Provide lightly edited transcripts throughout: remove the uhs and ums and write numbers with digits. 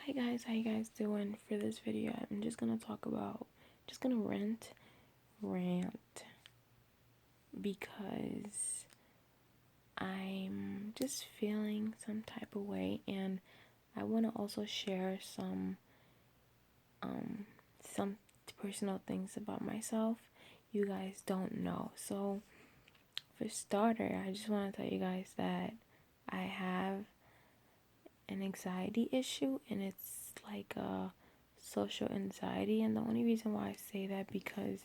Hi guys, how you guys doing? For this video, I'm just gonna rant because I'm just feeling some type of way, and I want to also share um some personal things about myself you guys don't know. So for starter, I just want to tell you guys that I have an anxiety issue, and it's like a social anxiety. And the only reason why I say that because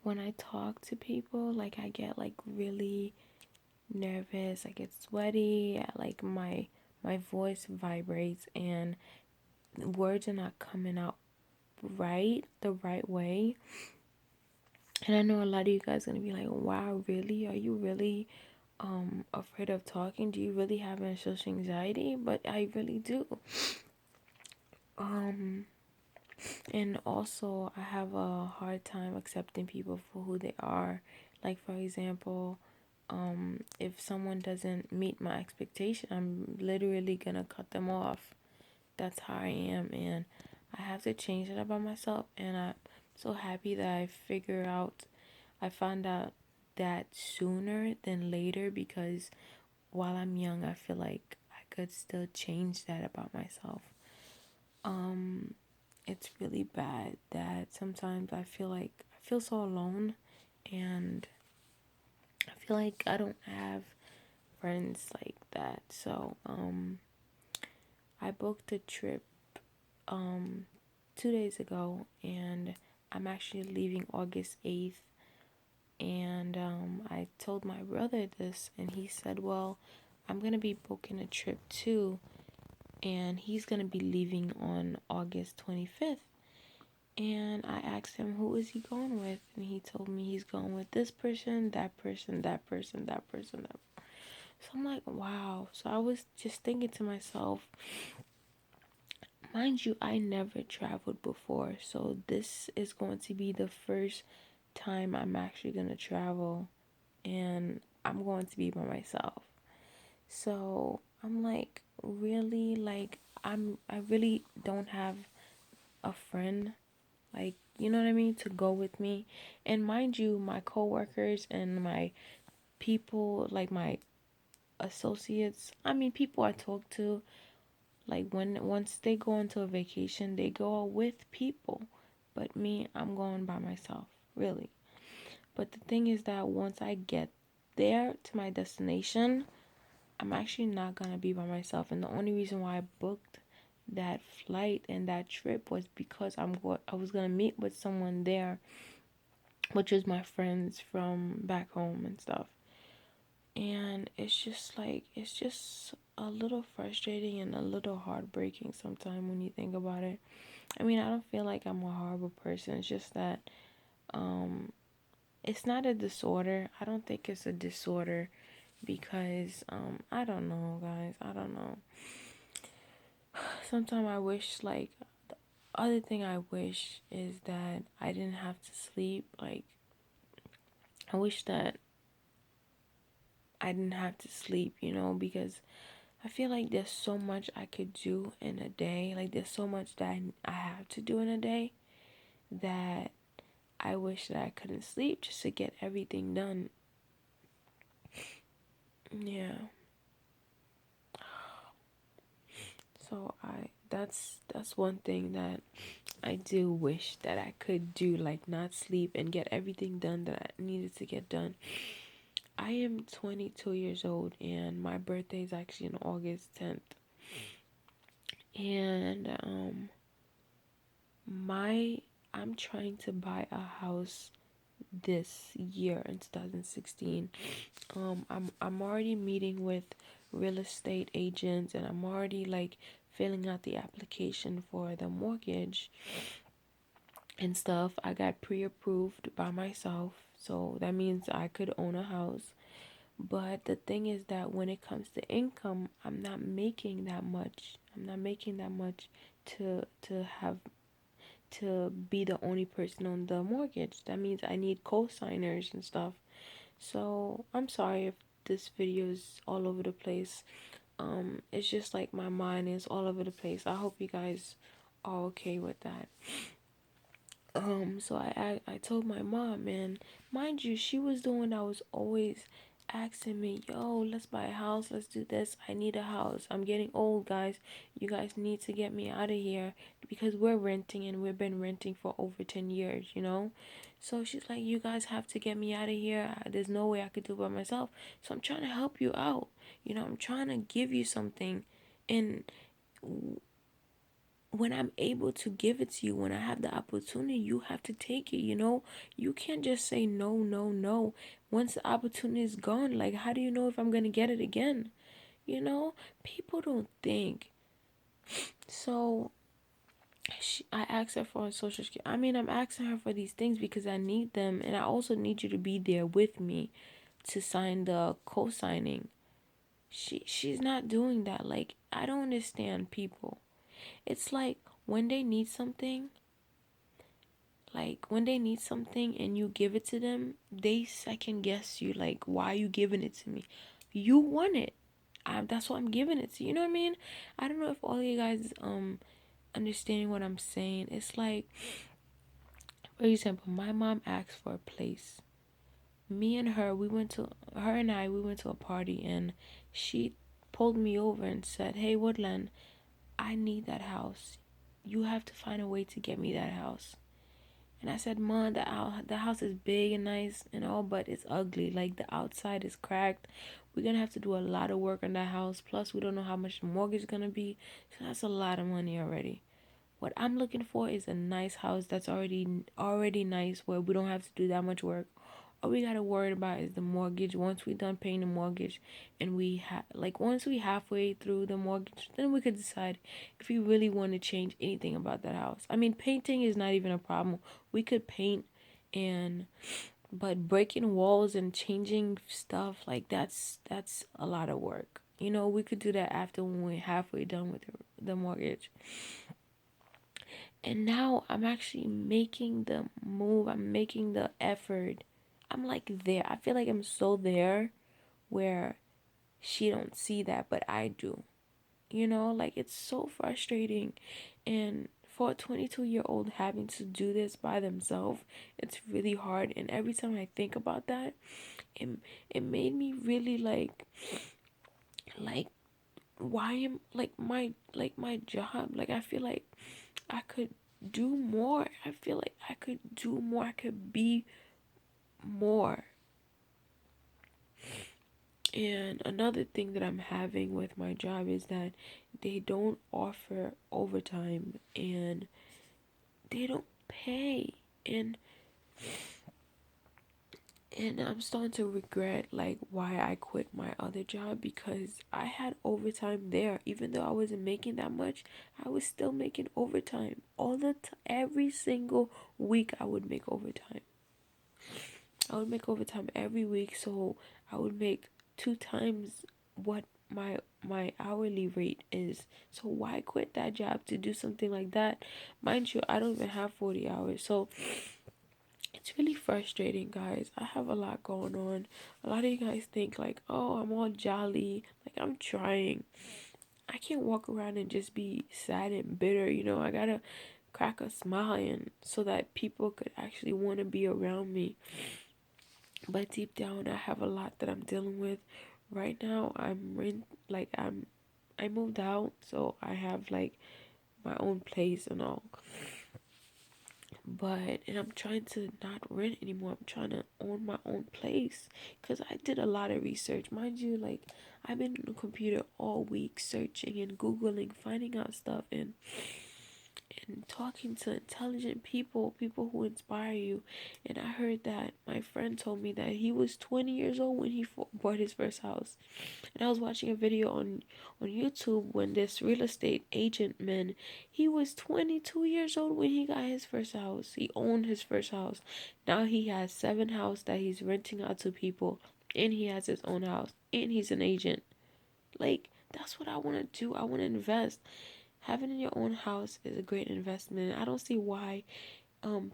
when I talk to people, like I get like really nervous, I get sweaty, like my voice vibrates and words are not coming out the right way. And I know a lot of you guys are gonna be like, wow, really? Are you really afraid of talking? Do you really have a social anxiety? But I really do. Um and also I have a hard time accepting people for who they are. Like for example, if someone doesn't meet my expectation, I'm literally gonna cut them off. That's how I am, and I have to change that about myself. And I'm so happy that I found out that sooner than later, because while I'm young, I feel like I could still change that about myself. Um, it's really bad that sometimes I feel so alone, and I feel like I don't have friends like that. So, I booked a trip, um, 2 days ago, and I'm actually leaving August 8th. And, I told my brother this, and he said, well, I'm gonna be booking a trip too, and he's gonna be leaving on August 25th. And I asked him, who is he going with? And he told me he's going with this person, that person, that person, that person, that. So I'm like, wow. So I was just thinking to myself, mind you, I never traveled before. So this is going to be the first time I'm actually going to travel. And I'm going to be by myself. So I'm like, really? Like, I really don't have a friend, like, you know what I mean, to go with me. And mind you, my coworkers and my people, like my associates, I mean people I talk to, like when once they go into a vacation, they go out with people. But me, I'm going by myself, really. But the thing is that once I get there to my destination, I'm actually not gonna be by myself. And the only reason why I booked that flight and that trip was because I was gonna meet with someone there, which is my friends from back home and stuff. And it's just a little frustrating and a little heartbreaking sometimes when you think about it. I mean, I don't feel like I'm a horrible person. It's just that um it's not a disorder. I don't think it's a disorder because I don't know, guys. I don't know. Sometimes I wish, like, the other thing I wish is that I didn't have to sleep. Like, I wish that I didn't have to sleep, because I feel like there's so much I could do in a day. Like, there's so much that I have to do in a day that I wish that I couldn't sleep just to get everything done. Yeah. So that's one thing that I do wish that I could do, like not sleep and get everything done that I needed to get done. I am 22 years old, and my birthday is actually on August 10th. And my I'm trying to buy a house this year in 2016. I'm already meeting with real estate agents, and I'm already like filling out the application for the mortgage and stuff. I got pre-approved by myself, so that means I could own a house. But the thing is that when it comes to income, I'm not making that much. I'm not making that much to be the only person on the mortgage. That means I need co-signers and stuff. So I'm sorry if this video is all over the place, It's just like my mind is all over the place. I hope you guys are okay with that. So I told my mom, man, mind you, she was the one that was always asking me, yo, let's buy a house, let's do this. I need a house. I'm getting old, guys. You guys need to get me out of here because we're renting and we've been renting for over 10 years, you know? So she's like, you guys have to get me out of here. There's no way I could do it by myself. So I'm trying to help you out. You know, I'm trying to give you something. And when I'm able to give it to you, when I have the opportunity, you have to take it, you know? You can't just say no, no, no. Once the opportunity is gone, like, how do you know if I'm going to get it again? You know? People don't think. So, I asked her for a social security. I mean, I'm asking her for these things because I need them. And I also need you to be there with me to sign the co-signing. She's not doing that. Like, I don't understand people. It's like when they need something, and you give it to them, they second guess you, like, why are you giving it to me? You want it. That's why I'm giving it to you. You know what I mean? I don't know if all you guys understanding what I'm saying. It's like, for example, my mom asked for a place. Me and her, we went to a party, and she pulled me over and said, hey, Woodland, I need that house. You have to find a way to get me that house. And I said, Mom, the house is big and nice and all, but it's ugly. Like, the outside is cracked. We're going to have to do a lot of work on that house. Plus, we don't know how much the mortgage is going to be. So that's a lot of money already. What I'm looking for is a nice house that's already nice, where we don't have to do that much work. All we gotta worry about is the mortgage. Once we done paying the mortgage, and once we halfway through the mortgage, then we could decide if we really want to change anything about that house. I mean, painting is not even a problem. We could paint, and but breaking walls and changing stuff, like, that's a lot of work. You know, we could do that after when we're halfway done with the mortgage. And now I'm actually making the move. I'm making the effort. I'm like there. I feel like I'm so there where she don't see that, but I do. You know, like, it's so frustrating. And for a 22-year-old having to do this by themselves, it's really hard. And every time I think about that, it, it made me really like why am my job, like, I feel like I could do more. I feel like I could do more. I could be more. And another thing that I'm having with my job is that they don't offer overtime, and they don't pay. And I'm starting to regret, like, why I quit my other job, because I had overtime there. Even though I wasn't making that much, I was still making overtime every single week. I would make overtime. Every week, so I would make 2 times what my hourly rate is. So why quit that job to do something like that? Mind you, I don't even have 40 hours. So it's really frustrating, guys. I have a lot going on. A lot of you guys think, like, oh, I'm all jolly. Like, I'm trying. I can't walk around and just be sad and bitter. You know, I gotta crack a smile, and so that people could actually want to be around me. But deep down, I have a lot that I'm dealing with right now. I moved out, so I have, like, my own place and all. And I'm trying to not rent anymore. I'm trying to own my own place, because I did a lot of research. Mind you, like, I've been on the computer all week searching and Googling, finding out stuff, and talking to intelligent people who inspire you. And I heard that my friend told me that he was 20 years old when he bought his first house. And I was watching a video on YouTube when this real estate agent man, he was 22 years old when he got his first house. He owned his first house. Now he has 7 houses that he's renting out to people, and he has his own house, and he's an agent. Like, that's what I want to do. I want to invest. Having your own house is a great investment. I don't see why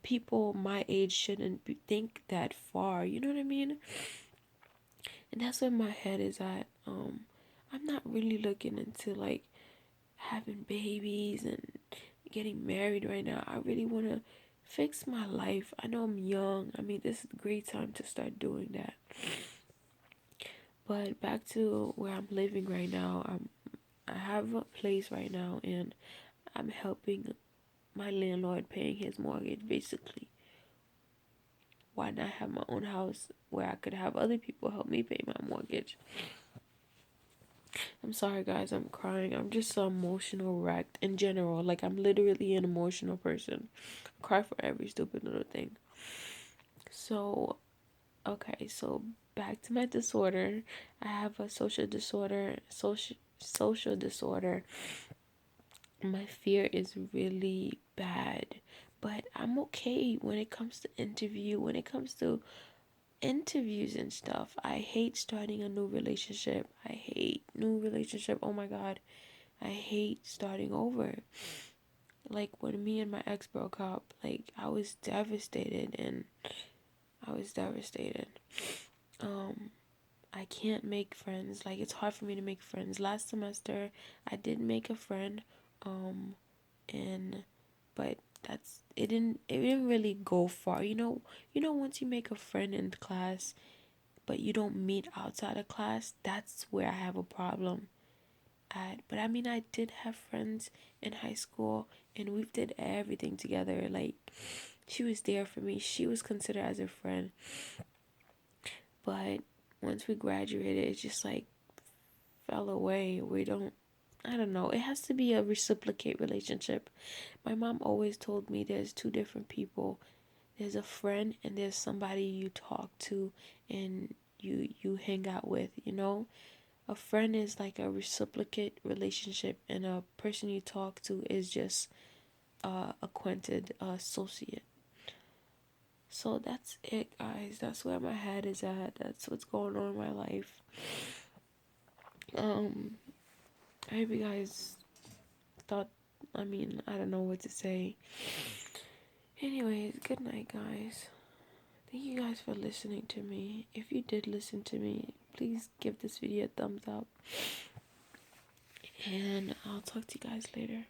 people my age shouldn't think that far. You know what I mean? And that's where my head is at. I'm not really looking into like having babies and getting married right now. I really want to fix my life. I know I'm young. I mean, this is a great time to start doing that. But back to where I'm living right now. I have a place right now, and I'm helping my landlord paying his mortgage basically. Why not have my own house where I could have other people help me pay my mortgage? I'm sorry, guys, I'm crying. I'm just so emotional wrecked in general. Like, I'm literally an emotional person. I cry for every stupid little thing. So, okay, so back to my disorder. I have a social disorder. My fear is really bad, but I'm okay when it comes to interviews and stuff. I hate starting a new relationship. I hate new relationship. Oh my god. I hate starting over. Like when me and my ex broke up, like I was devastated and I was devastated. Um I can't make friends. Like it's hard for me to make friends. Last semester I did make a friend and but it didn't really go far. Once you make a friend in class but you don't meet outside of class, that's where I have a problem at. But I mean, I did have friends in high school and we did everything together. Like, she was there for me, she was considered as a friend. But once we graduated, it just like fell away. I don't know. It has to be a reciprocate relationship. My mom always told me there's two different people. There's a friend and there's somebody you talk to and you hang out with. A friend is like a reciprocate relationship, and a person you talk to is just acquainted associate. So that's it, guys. That's where my head is at. That's what's going on in my life. Um, I hope you guys thought. I mean, I don't know what to say. Anyways, good night, guys. Thank you guys for listening to me. If you did listen to me, please give this video a thumbs up. And I'll talk to you guys later.